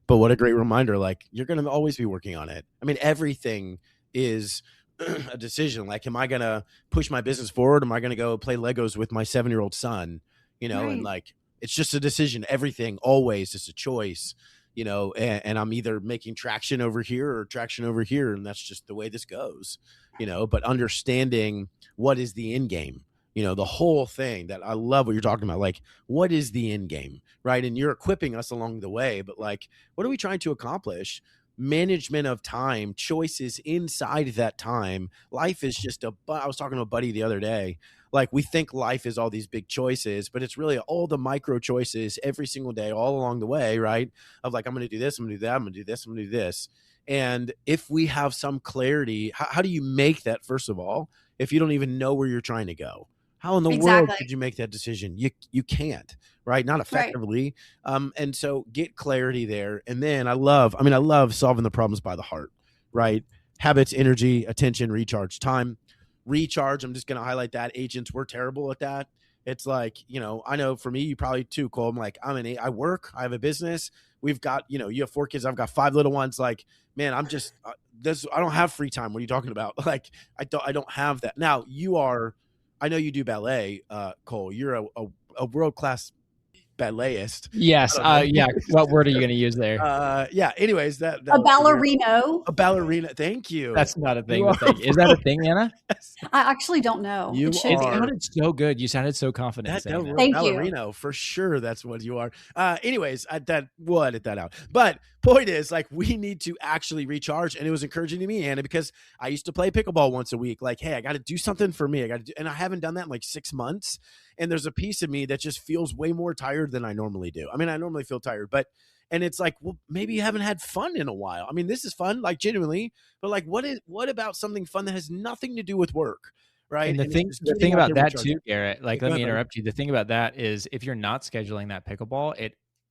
But what a great reminder. Like, you're going to always be working on it. I mean, everything is a decision. Like, am I going to push my business forward? Am I going to go play Legos with my 7-year-old son? You know, and like, it's just a decision. Everything always is a choice, you know, and I'm either making traction over here or traction over here. And that's just the way this goes, you know, but understanding what is the end game, you know, the whole thing. That I love what you're talking about. Like, what is the end game, right? And you're equipping us along the way, but like, what are we trying to accomplish? Management of time, choices inside that time. Life is just I was talking to a buddy the other day. Like, we think life is all these big choices, but it's really all the micro choices every single day, all along the way, right? Of like, I'm going to do this, I'm going to do that, I'm going to do this, I'm going to do this. And if we have some clarity, how do you make that, first of all, if you don't even know where you're trying to go? How in the world could you make that decision? You can't, right? Not effectively. Right. And so get clarity there. And then I love solving the problems by the heart, right? Habits, energy, attention, recharge, time. Recharge, I'm just going to highlight that. Agents, we're terrible at that. It's like, you know, I know for me, you probably too, Cole. I'm like, I work, I have a business. We've got, you know, you have 4 kids. I've got 5 little ones. Like, man, I'm just, I don't have free time. What are you talking about? Like, I don't have that. Now I know you do ballet, Cole. You're a world-class balletist. Yes. Yeah. What word are you going to use there? Yeah. Anyways, that a ballerino. A ballerina. Thank you. That's not a thing. Is that a thing, Anna? I actually don't know. It sounded so good. You sounded so confident. Thank ballerino, you. For sure. That's what you are. Anyways, we'll edit that out. But point is, like, we need to actually recharge. And it was encouraging to me, Anna, because I used to play pickleball once a week. Like, hey, I got to do something for me. And I haven't done that in like 6 months. And there's a piece of me that just feels way more tired than I normally do. I mean, I normally feel tired, and it's like, well, maybe you haven't had fun in a while. I mean, this is fun, like, genuinely, but like, what about something fun that has nothing to do with work? Right. And the thing about that too, Garrett, like, let me interrupt you. The thing about that is, if you're not scheduling that pickleball,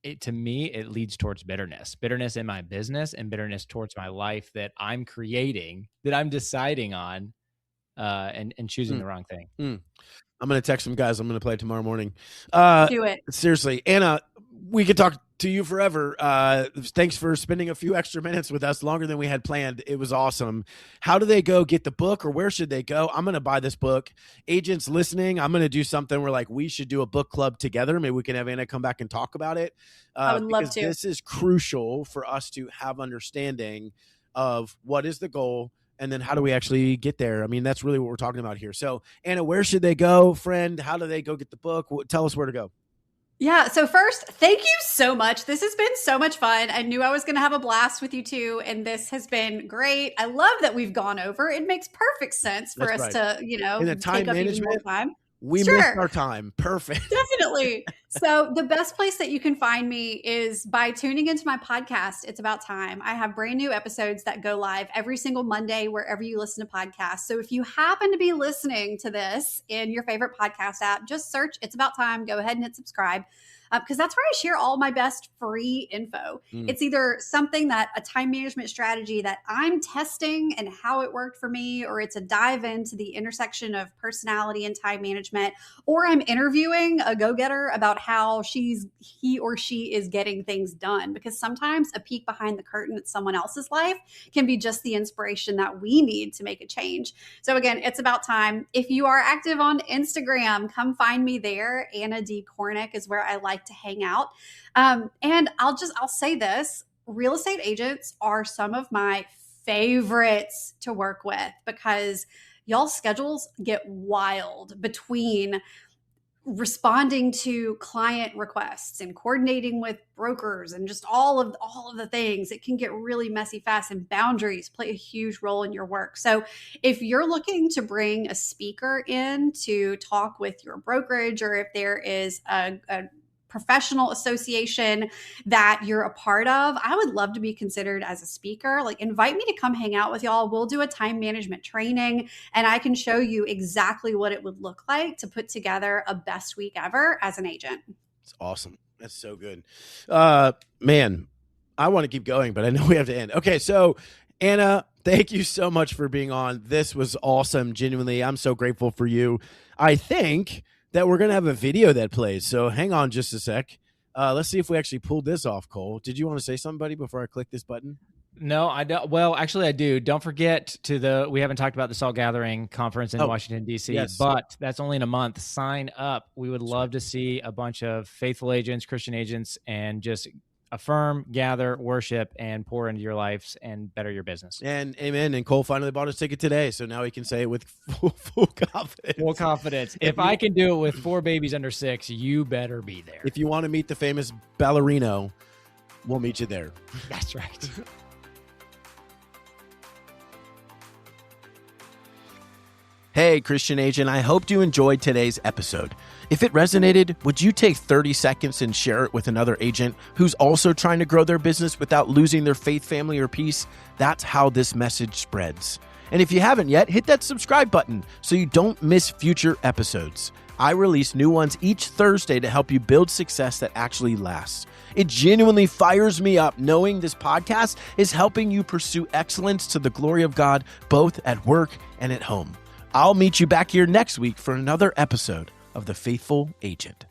it to me, it leads towards bitterness in my business and bitterness towards my life that I'm creating, that I'm deciding on, and choosing the wrong thing. I'm going to text some guys. I'm going to play tomorrow morning. Do it. Seriously. Anna, we could talk to you forever. Thanks for spending a few extra minutes with us, longer than we had planned. It was awesome. How do they go get the book, or where should they go? I'm going to buy this book. Agents listening, I'm going to do something where, like, we should do a book club together. Maybe we can have Anna come back and talk about it. I would love to. This is crucial for us to have understanding of what is the goal, and then how do we actually get there? I mean, that's really what we're talking about here. So, Anna, where should they go, friend? How do they go get the book? Tell us where to go. Yeah. So first, thank you so much. This has been so much fun. I knew I was going to have a blast with you too, and this has been great. I love that we've gone over. It makes perfect sense for us to, you know, in the time take up management, even more time. We missed our time. Perfect. Definitely. So the best place that you can find me is by tuning into my podcast, It's About Time. I have brand new episodes that go live every single Monday, wherever you listen to podcasts. So if you happen to be listening to this in your favorite podcast app, just search It's About Time. Go ahead and hit subscribe. Because that's where I share all my best free info. It's either something a time management strategy that I'm testing and how it worked for me, or it's a dive into the intersection of personality and time management, or I'm interviewing a go-getter about how he or she is getting things done. Because sometimes a peek behind the curtain at someone else's life can be just the inspiration that we need to make a change. So again, It's About Time. If you are active on Instagram, come find me there. Anna D. Kornick is where I like to hang out. And I'll say this, real estate agents are some of my favorites to work with, because y'all's schedules get wild between responding to client requests and coordinating with brokers and just all of the things. It can get really messy fast, and boundaries play a huge role in your work. So if you're looking to bring a speaker in to talk with your brokerage, or if there is a professional association that you're a part of, I would love to be considered as a speaker. Like, invite me to come hang out with y'all. We'll do a time management training, and I can show you exactly what it would look like to put together a best week ever as an agent. It's awesome. That's so good. Man, I want to keep going, but I know we have to end. Okay. So Anna, thank you so much for being on. This was awesome. Genuinely, I'm so grateful for you. I think that we're going to have a video that plays. So hang on just a sec. Let's see if we actually pulled this off, Cole. Did you want to say something, buddy, before I click this button? No, I don't. Well, actually, I do. Don't forget we haven't talked about the Salt Gathering Conference in Washington, D.C., yes. But that's only in a month. Sign up. We would love to see a bunch of faithful agents, Christian agents, and just affirm, gather, worship, and pour into your lives and better your business. And amen. And Cole finally bought his ticket today, so now he can say it with full confidence. Full confidence. If I can do it with 4 babies under 6, you better be there. If you want to meet the famous ballerino, we'll meet you there. That's right. Hey, Christian agent, I hope you enjoyed today's episode. If it resonated, would you take 30 seconds and share it with another agent who's also trying to grow their business without losing their faith, family, or peace? That's how this message spreads. And if you haven't yet, hit that subscribe button so you don't miss future episodes. I release new ones each Thursday to help you build success that actually lasts. It genuinely fires me up knowing this podcast is helping you pursue excellence to the glory of God, both at work and at home. I'll meet you back here next week for another episode of The Faithful Agent.